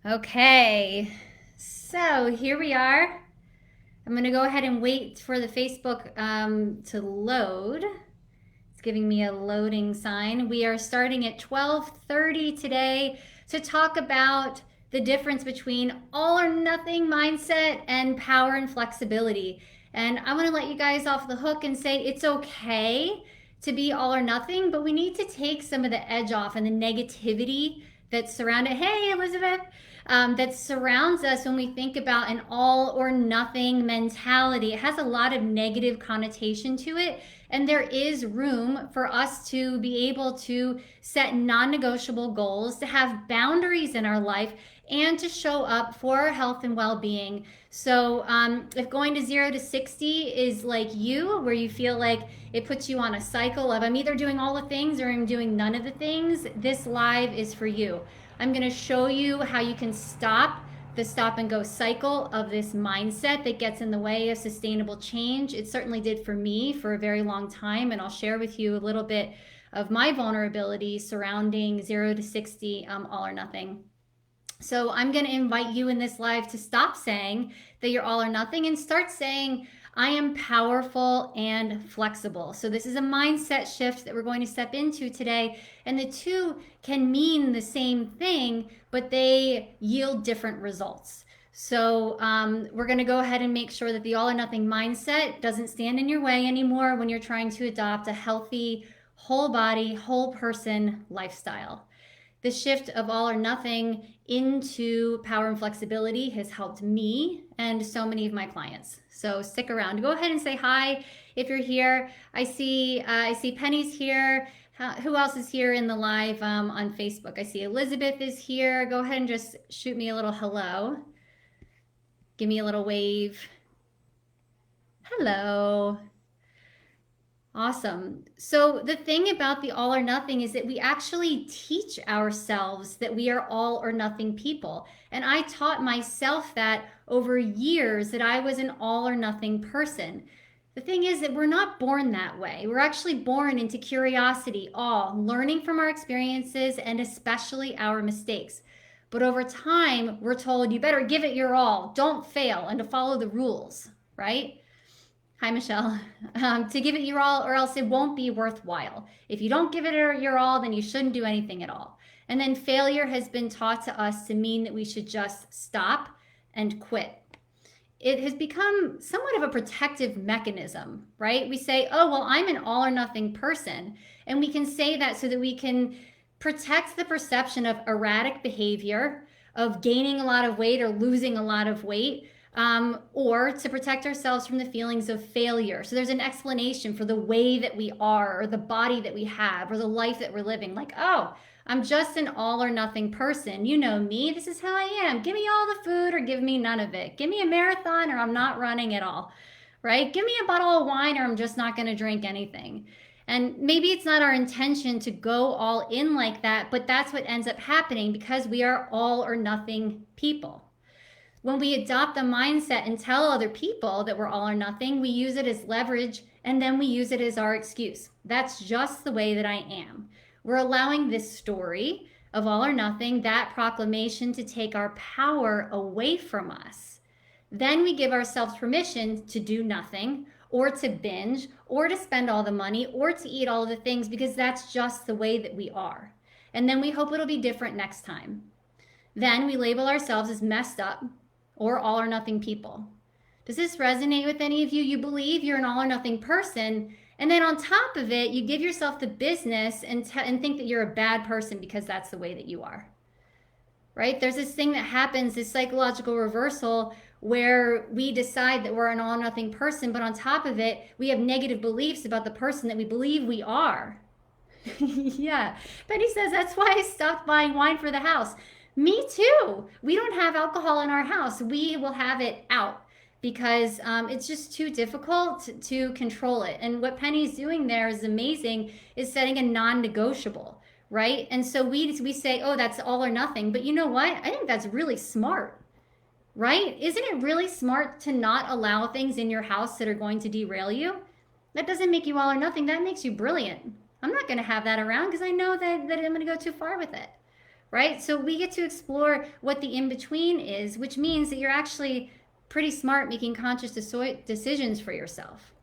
Okay, so here we are. I'm going to go ahead and wait for the Facebook to load. It's giving me a loading sign. We are starting at 12:30 today to talk about the difference between all or nothing mindset and power and flexibility. And I want to let you guys off the hook and say it's okay to be all or nothing, but we need to take some of the edge off and the negativity that surrounded. Hey, Elizabeth. That surrounds us when we think about an all or nothing mentality. It has a lot of negative connotation to it, and there is room for us to be able to set non negotiable goals, to have boundaries in our life, and to show up for our health and well being. So, if going to 0 to 60 is like you, where you feel like it puts you on a cycle of I'm either doing all the things or I'm doing none of the things, this live is for you. I'm going to show you how you can stop the stop and go cycle of this mindset that gets in the way of sustainable change. It certainly did for me for a very long time, and I'll share with you a little bit of my vulnerability surrounding 0 to 60, all or nothing. So I'm going to invite you in this live to stop saying that you're all or nothing and start saying, I am powerful and flexible. So this is a mindset shift that we're going to step into today. And the two can mean the same thing, but they yield different results. So we're going to go ahead and make sure that the all or nothing mindset doesn't stand in your way anymore when you're trying to adopt a healthy, whole body, whole person lifestyle. The shift of all or nothing into power and flexibility has helped me and so many of my clients. So stick around. Go ahead and say hi if you're here. I see Penny's here. Who else is here in the live on Facebook? I see Elizabeth is here. Go ahead and just shoot me a little hello. Give me a little wave. Hello. Awesome. So the thing about the all or nothing is that we actually teach ourselves that we are all or nothing people. And I taught myself that over years that I was an all or nothing person. The thing is that we're not born that way. We're actually born into curiosity, awe, learning from our experiences and especially our mistakes. But over time, we're told you better give it your all, don't fail, and to follow the rules, right? Hi, Michelle. To give it your all, or else it won't be worthwhile. If you don't give it your all, then you shouldn't do anything at all. And then failure has been taught to us to mean that we should just stop and quit. It has become somewhat of a protective mechanism, right? We say, oh, well, I'm an all or nothing person. And we can say that so that we can protect the perception of erratic behavior, of gaining a lot of weight or losing a lot of weight, or to protect ourselves from the feelings of failure. So there's an explanation for the way that we are, or the body that we have, or the life that we're living. Like, oh, I'm just an all or nothing person. You know me. This is how I am. Give me all the food or give me none of it. Give me a marathon or I'm not running at all, right? Give me a bottle of wine or I'm just not going to drink anything. And maybe it's not our intention to go all in like that, but that's what ends up happening because we are all or nothing people. When we adopt the mindset and tell other people that we're all or nothing, we use it as leverage and then we use it as our excuse. That's just the way that I am. We're allowing this story of all or nothing, that proclamation, to take our power away from us. Then we give ourselves permission to do nothing or to binge or to spend all the money or to eat all of the things because that's just the way that we are. And then we hope it'll be different next time. Then we label ourselves as messed up or all or nothing people. Does this resonate with any of you? You believe you're an all or nothing person, and then on top of it, you give yourself the business and think that you're a bad person because that's the way that you are. Right? There's this thing that happens, this psychological reversal, where we decide that we're an all or nothing person, but on top of it, we have negative beliefs about the person that we believe we are. Yeah. Betty says, that's why I stopped buying wine for the house. Me too. We don't have alcohol in our house. We will have it out because it's just too difficult to control it. And what Penny's doing there is amazing, is setting a non-negotiable, right? And so we say, oh, that's all or nothing. But you know what? I think that's really smart, right? Isn't it really smart to not allow things in your house that are going to derail you? That doesn't make you all or nothing. That makes you brilliant. I'm not going to have that around because I know that I'm going to go too far with it. right? So we get to explore what the in-between is, which means that you're actually pretty smart making conscious decisions for yourself.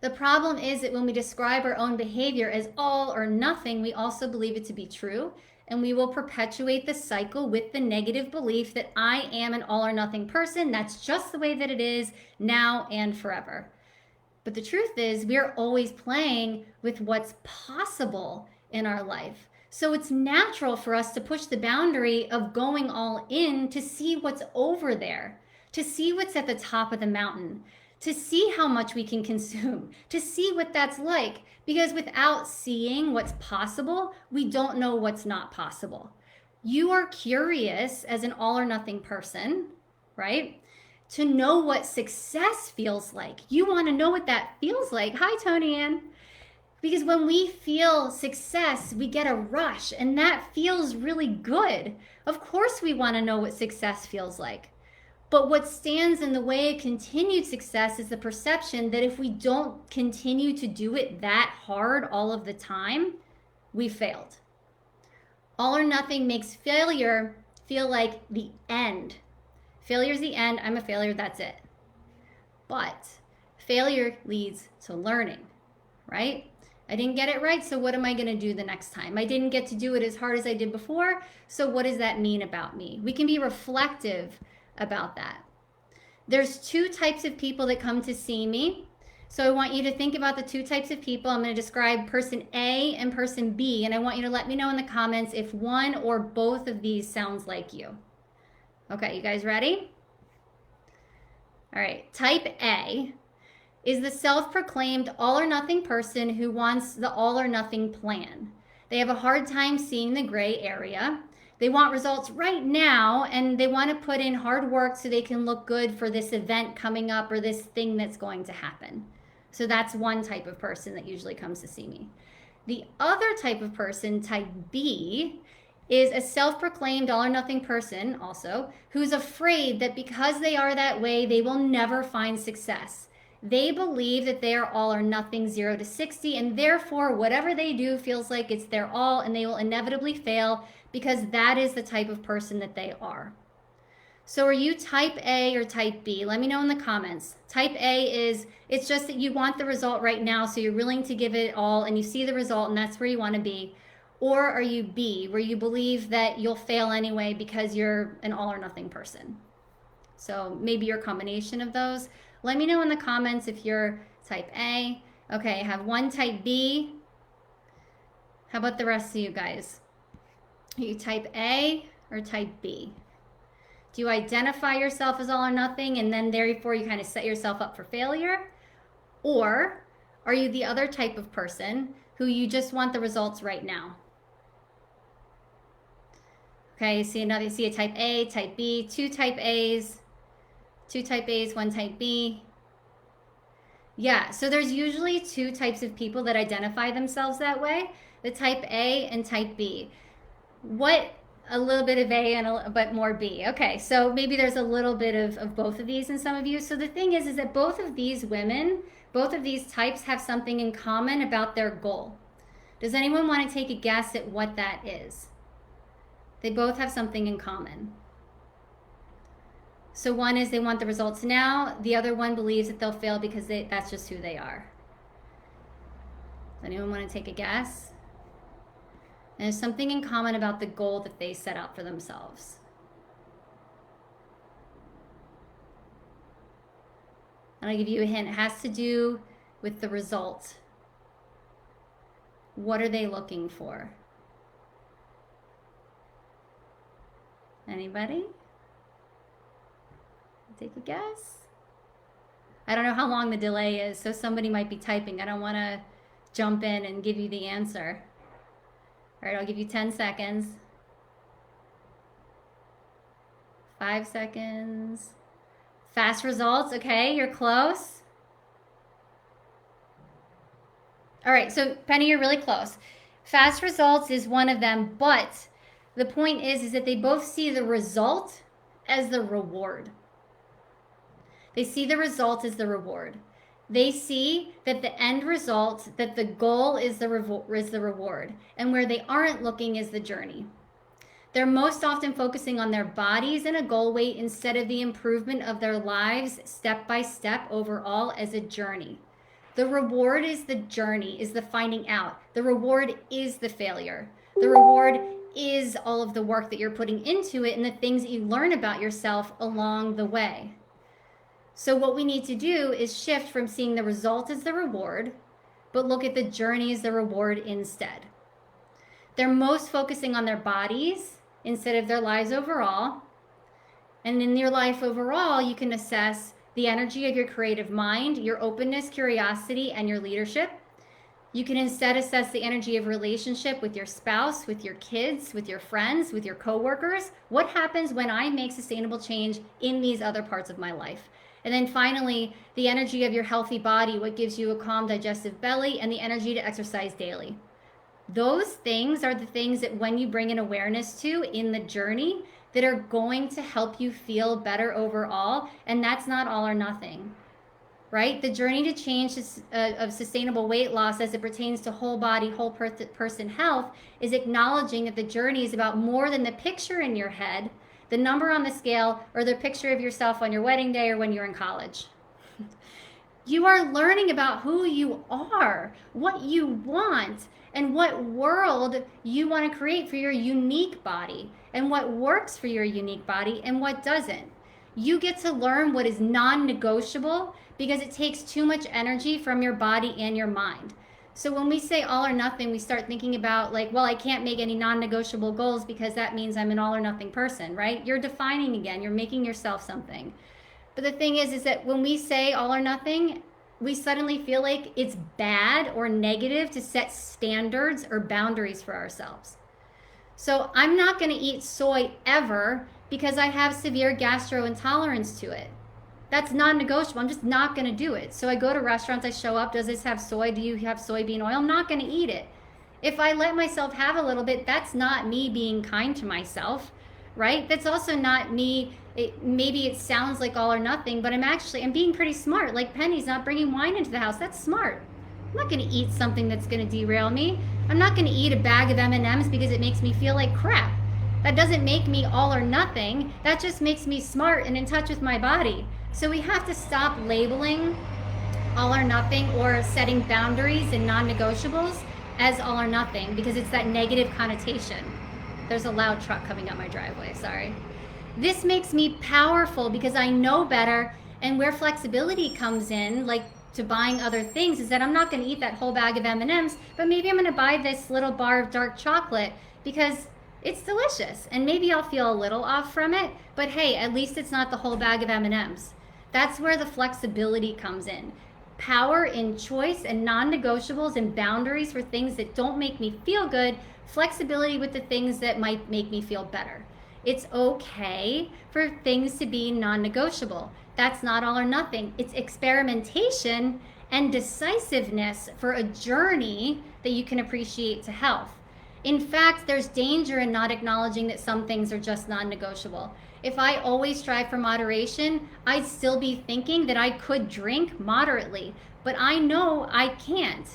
The problem is that when we describe our own behavior as all or nothing, we also believe it to be true, and we will perpetuate the cycle with the negative belief that I am an all or nothing person. That's just the way that it is now and forever. But the truth is, we're always playing with what's possible in our life. So it's natural for us to push the boundary of going all in to see what's over there, to see what's at the top of the mountain, to see how much we can consume, to see what that's like. Because without seeing what's possible, we don't know what's not possible. You are curious as an all or nothing person, right? To know what success feels like. You want to know what that feels like. Hi, Tony Ann. Because when we feel success, we get a rush, and that feels really good. Of course, we want to know what success feels like. But what stands in the way of continued success is the perception that if we don't continue to do it that hard all of the time, we failed. All or nothing makes failure feel like the end. Failure's the end. I'm a failure. That's it. But failure leads to learning, right? I didn't get it right, so what am I going to do the next time? I didn't get to do it as hard as I did before, so what does that mean about me? We can be reflective about that. There's two types of people that come to see me. So I want you to think about the two types of people. I'm going to describe person A and person B, and I want you to let me know in the comments if one or both of these sounds like you. Okay, you guys ready? All right, type A is the self-proclaimed all or nothing person who wants the all or nothing plan. They have a hard time seeing the gray area. They want results right now, and they want to put in hard work so they can look good for this event coming up or this thing that's going to happen. So that's one type of person that usually comes to see me. The other type of person, type B, is a self-proclaimed all or nothing person also who's afraid that because they are that way, they will never find success. They believe that they are all or nothing, 0 to 60, and therefore whatever they do feels like it's their all, and they will inevitably fail because that is the type of person that they are. So are you type A or type B? Let me know in the comments. Type A is, it's just that you want the result right now, so you're willing to give it all, and you see the result, and that's where you want to be. Or are you B, where you believe that you'll fail anyway because you're an all or nothing person? So maybe you're a combination of those. Let me know in the comments if you're type A. Okay, I have one type B. How about the rest of you guys? Are you type A or type B? Do you identify yourself as all or nothing and then therefore you kind of set yourself up for failure? Or are you the other type of person who you just want the results right now? Okay, you see a type A, type B, two type A's, one type B. Yeah, so there's usually two types of people that identify themselves that way, the type A and type B. What a little bit of A and a bit more B. Okay, so maybe there's a little bit of both of these in some of you. So the thing is that both of these women, both of these types have something in common about their goal. Does anyone want to take a guess at what that is? They both have something in common. So one is they want the results now. The other one believes that they'll fail because that's just who they are. Does anyone want to take a guess? And there's something in common about the goal that they set out for themselves. And I'll give you a hint. It has to do with the result. What are they looking for? Anybody? Take a guess? I don't know how long the delay is, so somebody might be typing. I don't want to jump in and give you the answer. All right, I'll give you 10 seconds. 5 seconds. Fast results. Okay, you're close. All right, so Penny, you're really close. Fast results is one of them, but the point is that they both see the result as the reward. They see the result as the reward. They see that the end result, that the goal is the reward, and where they aren't looking is the journey. They're most often focusing on their bodies and a goal weight instead of the improvement of their lives step by step overall as a journey. The reward is the journey, is the finding out. The reward is the failure. The reward is all of the work that you're putting into it and the things that you learn about yourself along the way. So what we need to do is shift from seeing the result as the reward, but look at the journey as the reward instead. They're most focusing on their bodies instead of their lives overall. And in your life overall, you can assess the energy of your creative mind, your openness, curiosity, and your leadership. You can instead assess the energy of relationship with your spouse, with your kids, with your friends, with your coworkers. What happens when I make sustainable change in these other parts of my life? And then finally, the energy of your healthy body, what gives you a calm digestive belly, and the energy to exercise daily. Those things are the things that when you bring an awareness to in the journey that are going to help you feel better overall. And that's not all or nothing, right? The journey to change of sustainable weight loss as it pertains to whole body, whole person health is acknowledging that the journey is about more than the picture in your head, the number on the scale, or the picture of yourself on your wedding day or when you're in college. You are learning about who you are, what you want, and what world you want to create for your unique body, and what works for your unique body and what doesn't. You get to learn what is non-negotiable because it takes too much energy from your body and your mind. So when we say all or nothing, we start thinking about like, well, I can't make any non-negotiable goals because that means I'm an all or nothing person, right? You're defining again, you're making yourself something. But the thing is that when we say all or nothing, we suddenly feel like it's bad or negative to set standards or boundaries for ourselves. So I'm not going to eat soy ever because I have severe gastrointolerance to it. That's non-negotiable. I'm just not going to do it. So I go to restaurants, I show up, does this have soy? Do you have soybean oil? I'm not going to eat it. If I let myself have a little bit, that's not me being kind to myself, right? That's also not me. Maybe it sounds like all or nothing, but I'm being pretty smart. Like Penny's not bringing wine into the house. That's smart. I'm not going to eat something that's going to derail me. I'm not going to eat a bag of M&Ms because it makes me feel like crap. That doesn't make me all or nothing. That just makes me smart and in touch with my body. So we have to stop labeling all or nothing or setting boundaries and non-negotiables as all or nothing because it's that negative connotation. There's a loud truck coming up my driveway, sorry. This makes me powerful because I know better, and where flexibility comes in, like to buying other things, is that I'm not going to eat that whole bag of M&Ms, but maybe I'm going to buy this little bar of dark chocolate because it's delicious, and maybe I'll feel a little off from it, but hey, at least it's not the whole bag of M&Ms. That's where the flexibility comes in. Power in choice and non-negotiables and boundaries for things that don't make me feel good, flexibility with the things that might make me feel better. It's okay for things to be non-negotiable. That's not all or nothing. It's experimentation and decisiveness for a journey that you can appreciate to health. In fact, there's danger in not acknowledging that some things are just non-negotiable. If I always strive for moderation, I'd still be thinking that I could drink moderately, but I know I can't.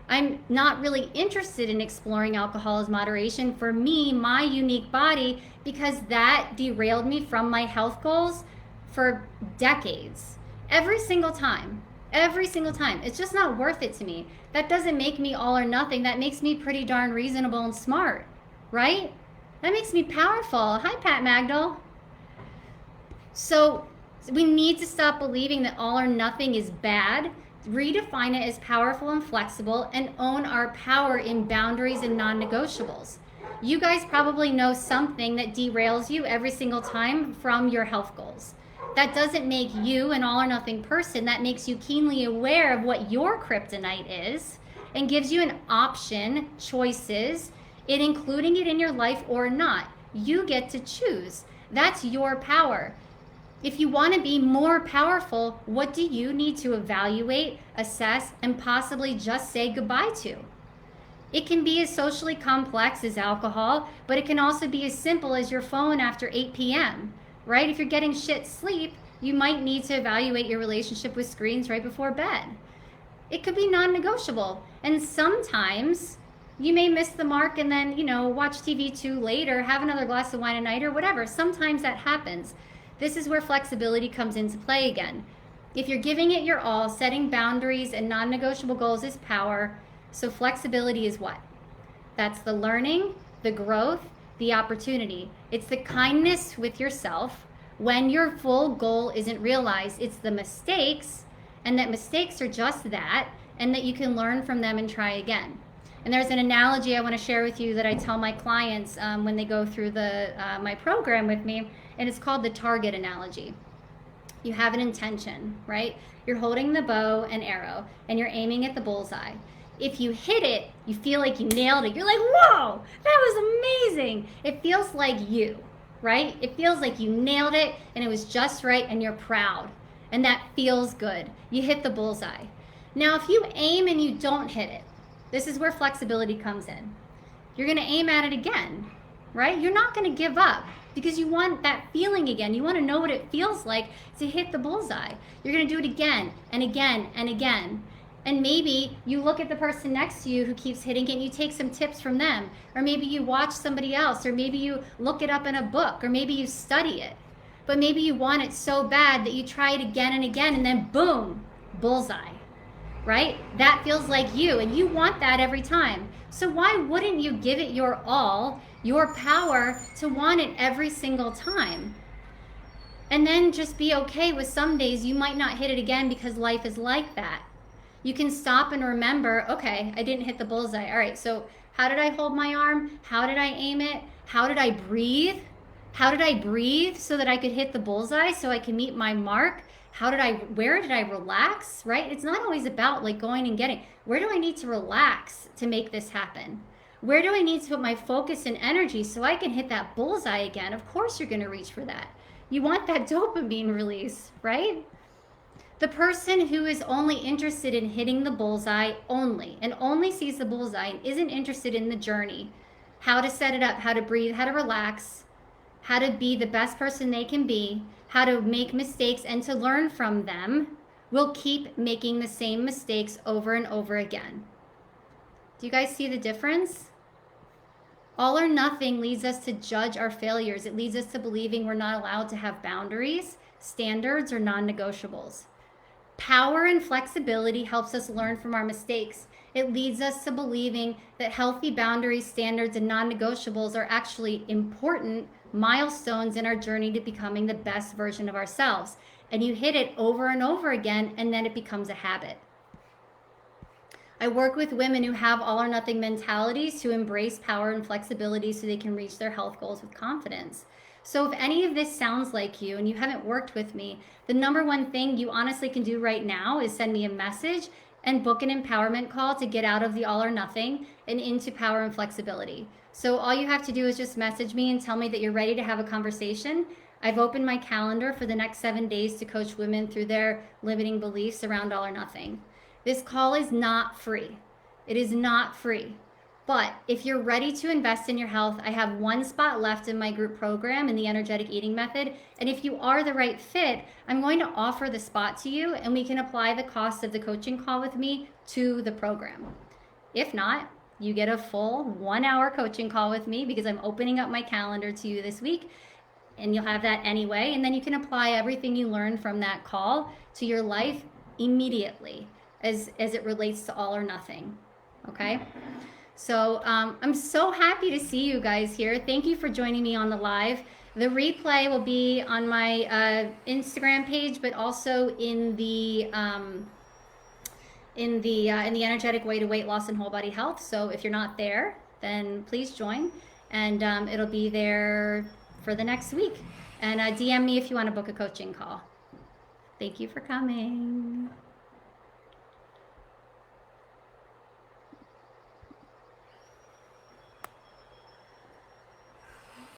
I'm not really interested in exploring alcohol as moderation for me, my unique body, because that derailed me from my health goals for decades. Every single time. It's just not worth it to me. That doesn't make me all or nothing. That makes me pretty darn reasonable and smart, right? That makes me powerful. Hi, Pat Magdal. So we need to stop believing that all or nothing is bad, redefine it as powerful and flexible, and own our power in boundaries and non-negotiables. You guys probably know something that derails you every single time from your health goals. That doesn't make you an all or nothing person. That makes you keenly aware of what your kryptonite is and gives you an option, choices, in including it in your life or not. You get to choose. That's your power. If you want to be more powerful, what do you need to evaluate, assess, and possibly just say goodbye to? It can be as socially complex as alcohol, but it can also be as simple as your phone after 8 p.m., right? If you're getting shit sleep, you might need to evaluate your relationship with screens right before bed. It could be non-negotiable. And sometimes You may miss the mark and then, watch TV too late or have another glass of wine at night or whatever. Sometimes that happens. This is where flexibility comes into play again. If you're giving it your all, setting boundaries and non-negotiable goals is power. So flexibility is what? That's the learning, the growth, the opportunity. It's the kindness with yourself when your full goal isn't realized. It's the mistakes, and that mistakes are just that, and that you can learn from them and try again. And there's an analogy I want to share with you that I tell my clients when they go through my program with me, and it's called the target analogy. You have an intention, right? You're holding the bow and arrow, and you're aiming at the bullseye. If you hit it, you feel like you nailed it. You're like, whoa, that was amazing. It feels like you, right? It feels like you nailed it, and it was just right, and you're proud. And that feels good. You hit the bullseye. Now, if you aim and you don't hit it, this is where flexibility comes in. You're going to aim at it again, right? You're not going to give up because you want that feeling again. You want to know what it feels like to hit the bullseye. You're going to do it again and again and again. And maybe you look at the person next to you who keeps hitting it and you take some tips from them. Or maybe you watch somebody else, or maybe you look it up in a book, or maybe you study it. But maybe you want it so bad that you try it again and again, and then boom, bullseye, right? That feels like you, and you want that every time. So why wouldn't you give it your all, your power, to want it every single time? And then just be okay with some days you might not hit it again because life is like that. You can stop and remember, okay, I didn't hit the bullseye. All right, so how did I hold my arm? How did I aim it? How did I breathe? How did I breathe so that I could hit the bullseye so I can meet my mark? Where did I relax, right? It's not always about like going and getting. Where do I need to relax to make this happen? Where do I need to put my focus and energy so I can hit that bullseye again? Of course you're going to reach for that. You want that dopamine release, right? The person who is only interested in hitting the bullseye and only sees the bullseye and isn't interested in the journey, how to set it up, how to breathe, how to relax, how to be the best person they can be, how to make mistakes and to learn from them, will keep making the same mistakes over and over again. Do you guys see the difference? All or nothing leads us to judge our failures. It leads us to believing we're not allowed to have boundaries, standards, or non-negotiables. Power and flexibility helps us learn from our mistakes. It leads us to believing that healthy boundaries, standards, and non-negotiables are actually important milestones in our journey to becoming the best version of ourselves. And you hit it over and over again, and then it becomes a habit. I work with women who have all or nothing mentalities to embrace power and flexibility so they can reach their health goals with confidence. So if any of this sounds like you and you haven't worked with me, the number one thing you honestly can do right now is send me a message and book an empowerment call to get out of the all or nothing and into power and flexibility. So all you have to do is just message me and tell me that you're ready to have a conversation. I've opened my calendar for the next 7 days to coach women through their limiting beliefs around all or nothing. This call is not free. It is not free. But if you're ready to invest in your health, I have one spot left in my group program in the energetic eating method. And if you are the right fit, I'm going to offer the spot to you and we can apply the cost of the coaching call with me to the program. If not, you get a full 1 hour coaching call with me because I'm opening up my calendar to you this week, and you'll have that anyway. And then you can apply everything you learned from that call to your life immediately as it relates to all or nothing. Okay? So I'm so happy to see you guys here. Thank you for joining me on the live. The replay will be on my Instagram page, but also in the energetic way to weight loss and whole body health. So if you're not there, then please join, and it'll be there for the next week. And DM me if you want to book a coaching call. Thank you for coming.